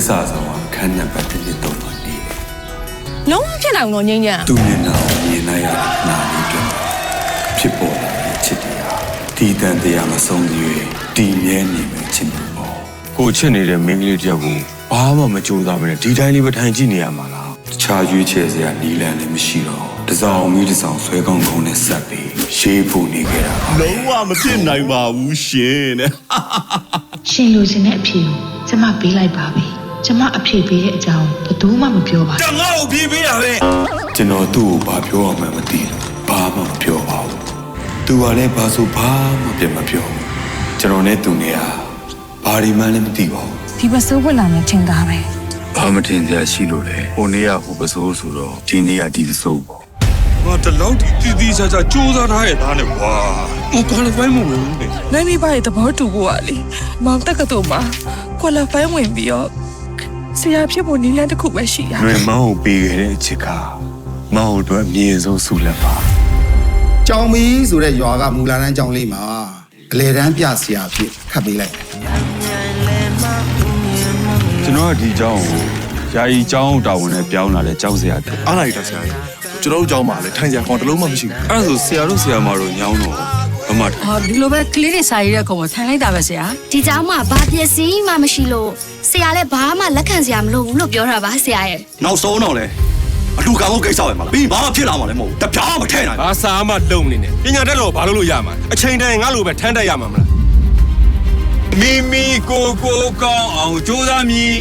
စ္စာဆောင်ကခန်းနံပါတ်1 2 3မှာနေတယ် လုံးဝဖြစ်နိုင်တော့ငိမ့်ညာ သူမျက်နှာကိုမြင်လိုက်ရတဲ့နာလေးတွေဖြစ်ပေါ်လာတဲ့ချစ်တရားဒီတန်တရားမဆုံးသေး၍တည်မြဲနေမယ်ချစ်မှုပေါ့ကိုချစ်နေတဲ့မိန်းကလေးတယောက်ကိုဘာမှမကြိုးစားဘဲနဲ့ဒီတိုင်းလေးပဲထိုင်ကြည့်နေရမှာလားတခြားရွေးချယ်စရာနီးလန်းလည်းမရှိတော့တစောင်းမီးတစောင်းဆွဲကောင်းကောင်းနဲ့ဆက်ပြီးရေးဖို့နေခဲ့တာပါ လုံးဝမဖြစ်နိုင်ပါဘူးရှင်တဲ့ ရှင်လိုချင်တဲ့အဖြေကိုကျမပေးလိုက်ပါပြီကျမအဖြေပေးတဲ့အကြောင်းဘယ်သူမှမပြောပါဘူး တငါ့ကိုပြေးပေးတာပဲ ကျွန်တော်သူ့ကိုဘာပြောရမှန်းမသိတော့ဘာမှမပြောပါဘူးသူကလည်းဘာဆိုဘာမှပြန်မပြောဘူးကျွန်တော်နဲ့သူနဲ့ဟာဘာဒီမှလည်းမသိပါဘူး ဒီပစိုးဝင်လာမယ်ထင်တာပဲ ဘာမတင်စရာရှိလို့လဲဟိုနေ့ကဟိုပစိုးဆိုတော့ဒီနေ့ကဒီပစိုးပေါ့ ငါတလောက်တီးတီးချာချာစူးစမ်းထားရဲ့သားနဲ့ကွာငါဘာလဲပိုင်းမလို့လေ နိုင်နေပါရဲ့သဘောတူဖို့ကလေမောင်တက်ကတော်မှာကွာလာဖိုင်းဝင်ပြီးတော့ဆရာဖြစ်ဖို့နီးလန်းတစ်ခုပဲရှိရ ။လွင်မောင်းကိုပေးခဲ့တဲ့အချစ်ကမောင်းတို့အမြင့်ဆုံးဆုလက်ပါ ကြောင်မီဆိုတဲ့ရွာကမူလာတန်းကြောင်လေးမှာအလေတန်းပြဆရာဖြစ်ခတ်ပေးလိုက်တယ် ။ကျွန်တော်ကဒီเจ้าကိုယာယီเจ้าတာဝန်နဲ့ပြောင်းလာတဲ့เจ้าဆရာတဲ့ အားလိုက်တာဆရာကြီးကျွန်တော်တို့เจ้าမှာလေထိုင်စရာကောင်းတလုံးမှမရှိဘူး ။အဲ့ဒါဆိုဆရာတို့ဆရာမတို့ညောင်းတော့ဘာမှ ဟောဒီလိုပဲကလေးတွေစာရေးတဲ့ကောင်ကိုထိုင်လိုက်တာပဲဆရာ ဒီเจ้าမှာဘာပစ္စည်းမှမရှိလို့ဆရာလည်းဘာမှလက်ခံစရာမလိုဘူးလို့ပြောတာပါဆရာရဲ့ နောက်ဆုံးတော့လေအလူကံဖို့ကိစ္စပဲမလားပြီးဘာမှဖြစ်လာမှာလည်းမဟုတ်ဘူးတပြားမထဲနိုင် ဘာစာမှလုံနေနဲ့ပညာတတ်လို့ဘာလို့ရမှာအချိန်တိုင်းငါလိုပဲထမ်းတတ်ရမှာမလားမိမိကိုကောင်းအောင်ကြိုးစားမည်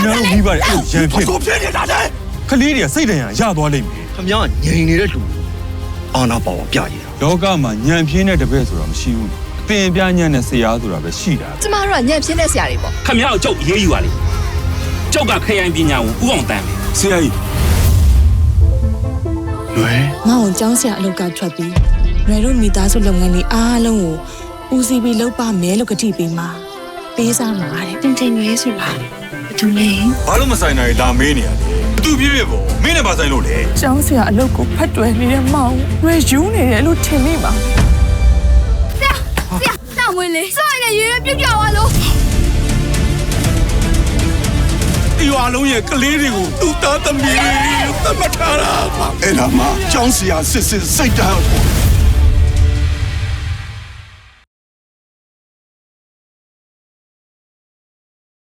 ကျွန်တော်ပြီးပါတယ်အဲ့ရန်ဖြစ် ကိုဖြစ်နေတာတဲ့ ခလေးတွေကစိတ်တန်ရရသွားလိမ့်မယ် ခမည်းငြိမ်နေတဲ့လူအာနာပေါအောင်ပြရည် ။လောကမှာညံပြင်းတဲ့တပည့်ဆိုတာမရှိဘူး။အပင်ပြညံ့တဲ့ဆရာဆိုတာပဲရှိတာ ကျမတို့ကညံ့ပြင်းတဲ့ဆရာတွေပေါ့ ခမရကိုကြောက်ရေးယူပါလေကြောက်ကခရိုင်ပညာကိုဥအောင်တန်းမယ် ။ဆရာကြီးလွယ် ငါ့ကိုကျောင်းဆရာအလုပ်ကထွက်ပြီးရွယ်တို့မိသားစုလုပ်ငန်းတွေအားလုံးကိုဦးစီးပြီးလုပ်ပါမယ်လို့ကတိပေးမှာပေးစားမှာတဲ့ တင်တင်ရွေးဆိုတာဘယ်သူလဲ ဘာလို့မဆိုင်နိုင်လာမေးနေရလဲ။သူ့ပြည့်ပြည့်ပေါ့မင်းနဲ့မဆိုင်လို့လေ ကျောင်းဆရာအလုပ်ကိုဖတ်တွယ်နေတဲ့မောင်ရွယ်ယူနေတယ်လို့ထင်မိပါ တောင်းဝင်လေစောရရွေးပြုတ်ကြသွားလို့ ဒီရွာလုံးရဲ့ကလေးတွေကိုသူ့သားသမီးတွေသတ်မှတ်ထားတာအဲ့ဒါမှကျောင်းဆရာစစ်စစ်စိတ်တမ်း